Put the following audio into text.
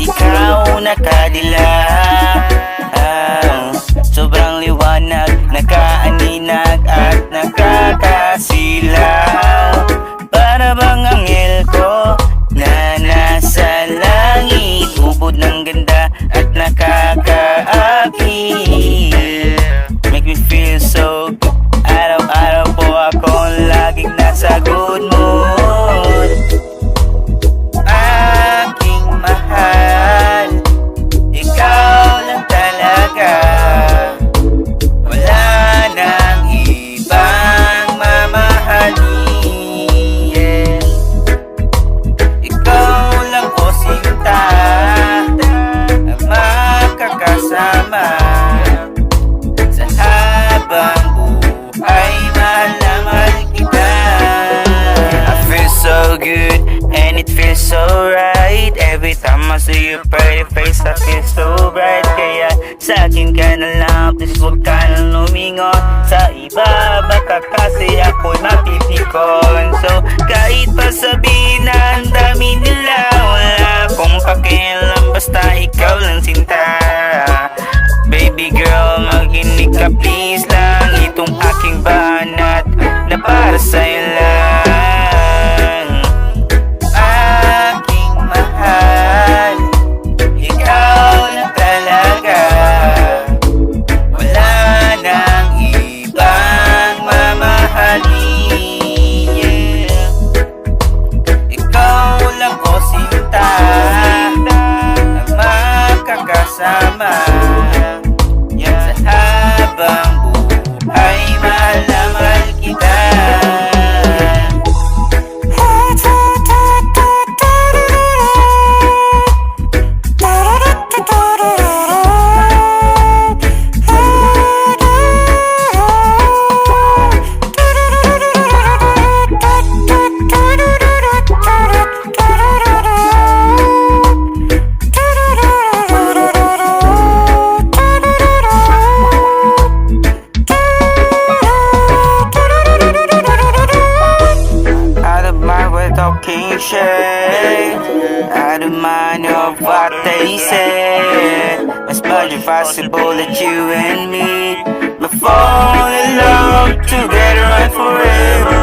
ikaw nakadilaw. Sobrang liwanag, nakaaninag at nakakasilaw. Para bang anghel ko na nasa langit, ubod ng ganda at nakakaakit. Make me feel so good. Araw-araw po akong laging nasa good mood. Aking mahal, ikaw lang talaga. Wala nang ibang mamahalin. Ikaw lang po sinta ang makakasama sa habang buhay. Mahal na mahal kita. I feel so good and it feels so right. Every time I see your pretty face, I feel so bright. Kaya sa'kin ka na lang, please huwag ka na lumingon sa iba, baka kasi ako'y mapipikon. So kahit pa sabihin na ang dami nila, wala akong pakialam, basta ikaw lang sinta. Baby girl, makinig ka please lang. Itong aking banat na para sa'yo lang. Aking mahal, ikaw lang talaga. Wala nang ibang mamahalin, yeah. Ikaw lang ko sinta na makakasama sa habang buhay. Mahal na mahal kita. Talking shit, I don't mind of what they say. It's much impossible that you and me will fall in love together and forever.